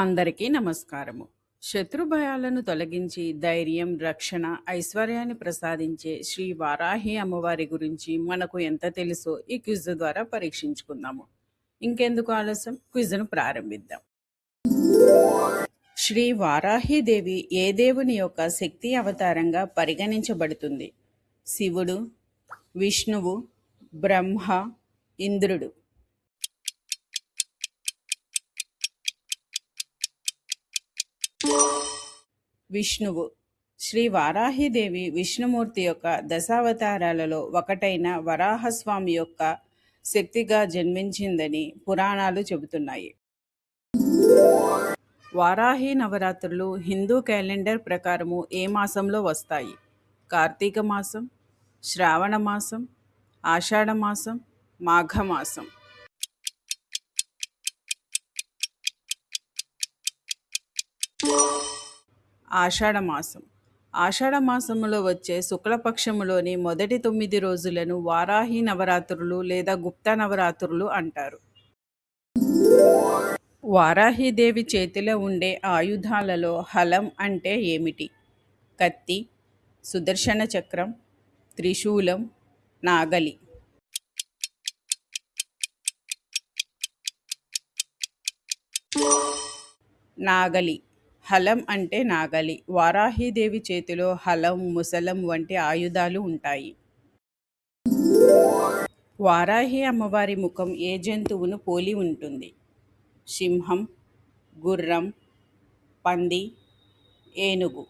అందరికీ నమస్కారము. శత్రు భయాలను తొలగించి ధైర్యం, రక్షణ, ఐశ్వర్యాన్ని ప్రసాదించే శ్రీ వారాహి అమ్మవారి గురించి మనకు ఎంత తెలుసో ఈ క్విజ్ ద్వారా పరీక్షించుకుందాము. ఇంకెందుకు ఆలస్యం, క్విజ్ను ప్రారంభిద్దాం. శ్రీ వారాహి దేవి ఏ దేవుని యొక్క శక్తి అవతారంగా పరిగణించబడుతుంది? శివుడు, విష్ణువు, బ్రహ్మ, ఇంద్రుడు. విష్ణువు. శ్రీ వారాహిదేవి విష్ణుమూర్తి యొక్క దశావతారాలలో ఒకటైన వరాహస్వామి యొక్క శక్తిగా జన్మించిందని పురాణాలు చెబుతున్నాయి. వారాహి నవరాత్రులు హిందూ క్యాలెండర్ ప్రకారము ఏ మాసంలో వస్తాయి? కార్తీక మాసం, శ్రావణ మాసం, ఆషాఢ మాసం, మాఘమాసం. ఆషాఢమాసం. ఆషాఢమాసములో వచ్చే శుక్లపక్షములోని మొదటి 9 రోజులను వారాహి నవరాత్రులు లేదా గుప్త నవరాత్రులు అంటారు. వారాహిదేవి చేతిలో ఉండే ఆయుధాలలో హలం అంటే ఏమిటి? కత్తి, సుదర్శన చక్రం, త్రిశూలం, నాగలి. నాగలి. హలం అంటే నాగలి. వారాహిదేవి చేతిలో హలం, ముసలం వంటి ఆయుధాలు ఉంటాయి. వారాహి అమ్మవారి ముఖం ఏ జంతువును పోలి ఉంటుంది? సింహం, గుర్రం, పంది, ఏనుగు.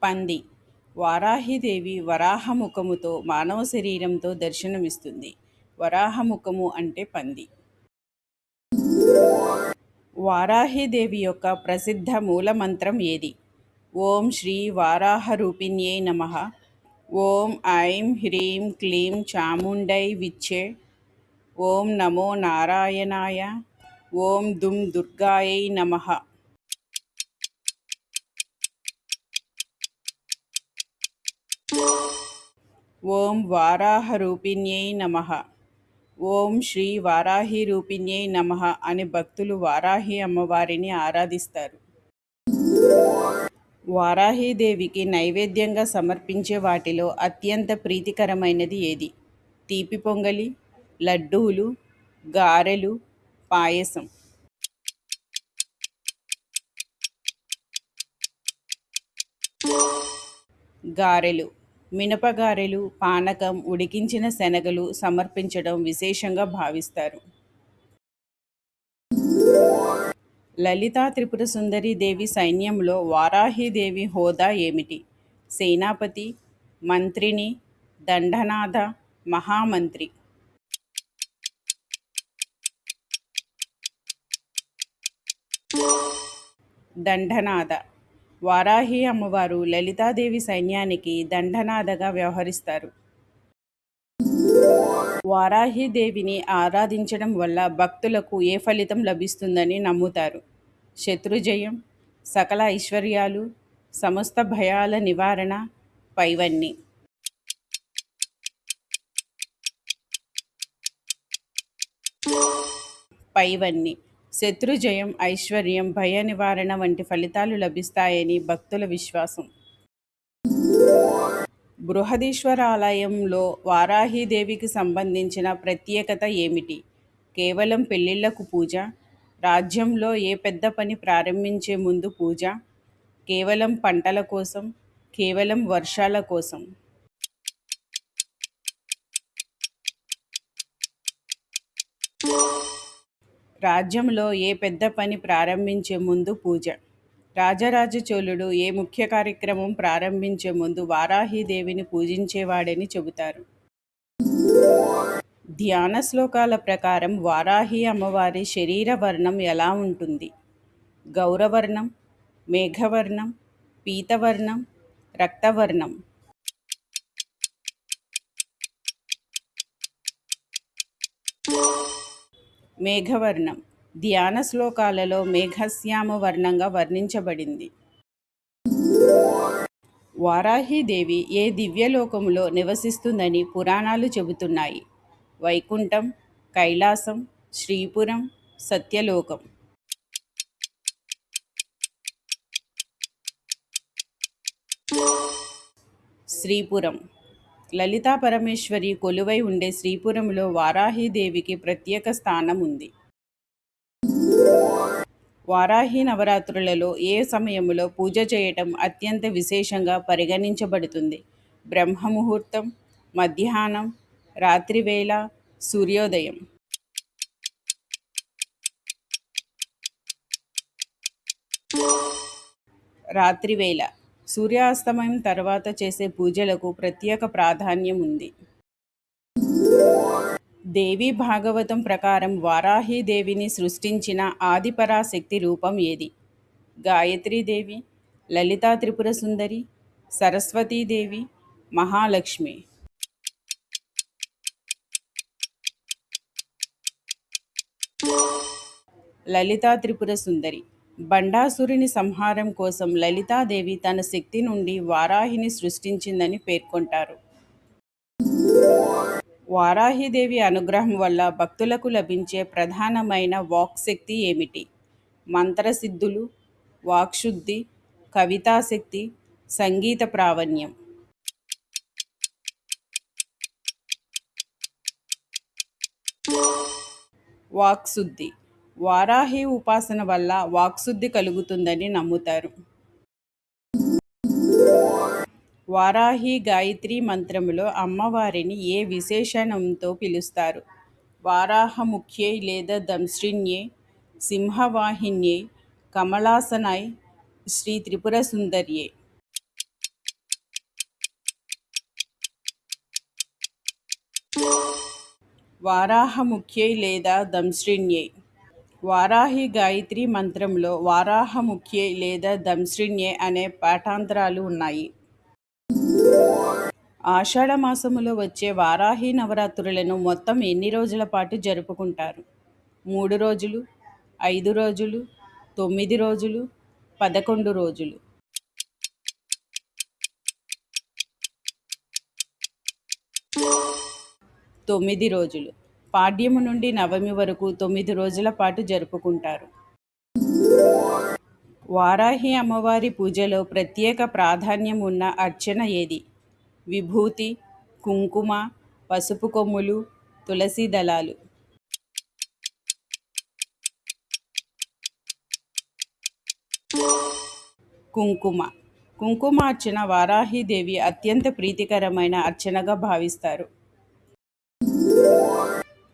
పంది. వారాహిదేవి వరాహముఖముతో మానవ శరీరంతో దర్శనమిస్తుంది. వరాహముఖము అంటే పంది. వారాహిదేవి యొక్క ప్రసిద్ధ మూలమంత్రం ఏది? ఓం శ్రీ వారాహరూపిణ్యై నమః. ఓం ఐం హ్రీం క్లీం చాముండై విచ్చే. ఓం నమో నారాయణాయ. ఓం దుం దుర్గాయై నమః. ఓం వారాహరూపిణ్యై నమః. ఓం శ్రీ వారాహి రూపిణ్యై నమః అని భక్తులు వారాహి అమ్మవారిని ఆరాధిస్తారు. వారాహిదేవికి నైవేద్యంగా సమర్పించే వాటిలో అత్యంత ప్రీతికరమైనది ఏది? తీపి పొంగలి, లడ్డూలు, గారెలు, పాయసం. గారెలు. మినపగారెలు, పానకం, ఉడికించిన శనగలు సమర్పించడం విశేషంగా భావిస్తారు. లలితా త్రిపుర సుందరి దేవి సైన్యంలో వారాహిదేవి హోదా ఏమిటి? సేనాపతి, మంత్రిని, దండనాథ, మహామంత్రి. దండనాథ. వారాహి అమ్మవారు లలితాదేవి సైన్యానికి దండనాథగా వ్యవహరిస్తారు. వారాహిదేవిని ఆరాధించడం వల్ల భక్తులకు ఏ ఫలితం లభిస్తుందని నమ్ముతారు? శత్రుజయం, సకల ఐశ్వర్యాలు, సమస్త భయాల నివారణ, పైవన్నీ. పైవన్నీ. శత్రుజయం, ఐశ్వర్యం, భయ నివారణ వంటి ఫలితాలు లభిస్తాయని భక్తుల విశ్వాసం. బృహదీశ్వర ఆలయంలో వారాహిదేవికి సంబంధించిన ప్రత్యేకత ఏమిటి? కేవలం పెళ్ళిళ్ళకు పూజ, రాజ్యంలో ఏ పెద్ద పని ప్రారంభించే ముందు పూజ, కేవలం పంటల కోసం, కేవలం వర్షాల కోసం. రాజ్యంలో ఏ పెద్ద పని ప్రారంభించే ముందు పూజ. రాజరాజ చోళుడు ఏ ముఖ్య కార్యక్రమం ప్రారంభించే ముందు వారాహిదేవిని పూజించేవాడని చెబుతారు. ధ్యాన శ్లోకాల ప్రకారం వారాహి అమ్మవారి శరీర వర్ణం ఎలా ఉంటుంది? గౌరవర్ణం, మేఘవర్ణం, పీతవర్ణం, రక్తవర్ణం. మేఘవర్ణం. ధ్యాన శ్లోకాలలో మేఘశ్యామ వర్ణంగా వర్ణించబడింది. వారాహిదేవి ఏ దివ్యలోకములో నివసిస్తుందని పురాణాలు చెబుతున్నాయి? వైకుంఠం, కైలాసం, శ్రీపురం, సత్యలోకం. శ్రీపురం. లలితా పరమేశ్వరి కొలువై ఉండే శ్రీపురంలో వారాహీదేవికి ప్రత్యేక స్థానం ఉంది. వారాహి నవరాత్రులలో ఏ సమయంలో పూజ చేయటం అత్యంత విశేషంగా పరిగణించబడుతుంది? బ్రహ్మముహూర్తం, మధ్యాహ్నం, రాత్రివేళ, సూర్యోదయం. రాత్రివేళ. సూర్యాస్తమయం తర్వాత చేసే పూజలకు ప్రత్యేక ప్రాధాన్యం ఉంది. దేవి భాగవతం ప్రకారం వారాహీదేవిని సృష్టించిన ఆదిపరాశక్తి రూపం ఏది? గాయత్రీదేవి, లలితా త్రిపుర సుందరి, సరస్వతీదేవి, మహాలక్ష్మి. లలితా త్రిపుర సుందరి. బండాసురుని సంహారం కోసం లలితాదేవి తన శక్తి నుండి వారాహిని సృష్టించిందని పేర్కొంటారు. వారాహిదేవి అనుగ్రహం వల్ల భక్తులకు లభించే ప్రధానమైన వాక్శక్తి ఏమిటి? మంత్రసిద్ధులు, వాక్శుద్ధి, కవితాశక్తి, సంగీత ప్రావీణ్యం. వాక్శుద్ధి. వారాహి ఉపాసన వల్ల వాక్శుద్ధి కలుగుతుందని నమ్ముతారు. వారాహి గాయత్రి మంత్రములో అమ్మవారిని ఏ విశేషణంతో పిలుస్తారు? వారాహముఖ్యై లేదా దంశ్రిణ్యై, సింహవాహిన్యై, కమలాసనై, శ్రీ త్రిపుర సుందర్యై. వారాహముఖ్యై లేదా దంశ్రిణ్యై. వారాహి గాయత్రి మంత్రంలో వారాహముఖ్యై లేదా దంశ్రిణ్యై అనే పాఠాంతరాలు ఉన్నాయి. ఆషాఢమాసములో వచ్చే వారాహి నవరాత్రులను మొత్తం ఎన్ని రోజుల పాటు జరుపుకుంటారు? 3 రోజులు, 5 రోజులు, 9 రోజులు, 11 రోజులు. 9 రోజులు. పాడ్యము నుండి నవమి వరకు 9 రోజుల పాటు జరుపుకుంటారు. వారాహి అమ్మవారి పూజలో ప్రత్యేక ప్రాధాన్యం ఉన్న అర్చన ఏది? విభూతి, కుంకుమ, పసుపు కొమ్ములు, తులసి దళాలు. కుంకుమ. కుంకుమార్చన వారాహిదేవి అత్యంత ప్రీతికరమైన అర్చనగా భావిస్తారు.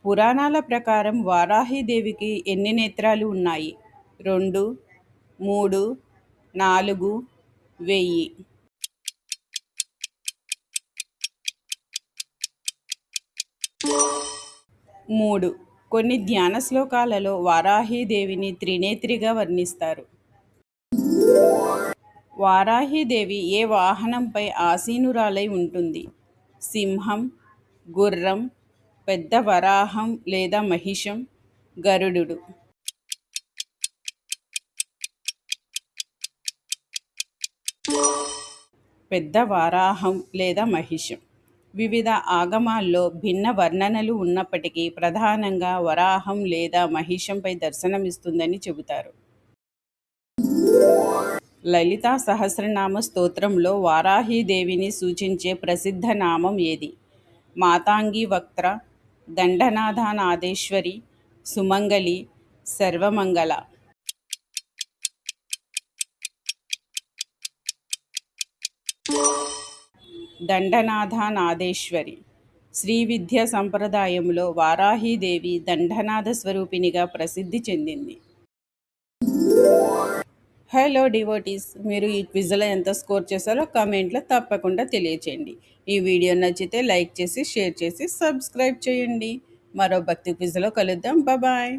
పురాణాల ప్రకారం వారాహిదేవికి ఎన్ని నేత్రాలు ఉన్నాయి? 2, 3, 4, 1000. 3. కొన్ని ధ్యాన శ్లోకాలలో వారాహిదేవిని త్రినేత్రిగా వర్ణిస్తారు. వారాహిదేవి ఏ వాహనంపై ఆసీనురాలై ఉంటుంది? సింహం, గుర్రం, పెద్ద వరాహం లేదా మహిషం, గరుడు. పెద్ద వరాహం లేదా మహిషం. వివిధ ఆగమాల్లో భిన్న వర్ణనలు ఉన్నప్పటికీ ప్రధానంగా వరాహం లేదా మహిషంపై దర్శనమిస్తుందని చెబుతారు. లలితా సహస్రనామ స్తోత్రంలో వారాహిదేవిని సూచించే ప్రసిద్ధ నామం ఏది? మాతాంగి వక్త్ర, దండనాథనాదేశ్వరి, సుమంగళి, సర్వమంగళ. దండనాథనాదేశ్వరి. శ్రీ విద్య సంప్రదాయంలో వారాహిదేవి దండనాథ స్వరూపిణిగా ప్రసిద్ధి చెందింది. హలో డివోటీస్, మీరు ఈ క్విజ్లో ఎంత స్కోర్ చేశారో కామెంట్లో తప్పకుండా తెలియచేయండి. ఈ వీడియో నచ్చితే లైక్ చేసి, షేర్ చేసి, సబ్స్క్రైబ్ చేయండి. మరో భక్తి క్విజ్లో కలుద్దాం. బాయ్.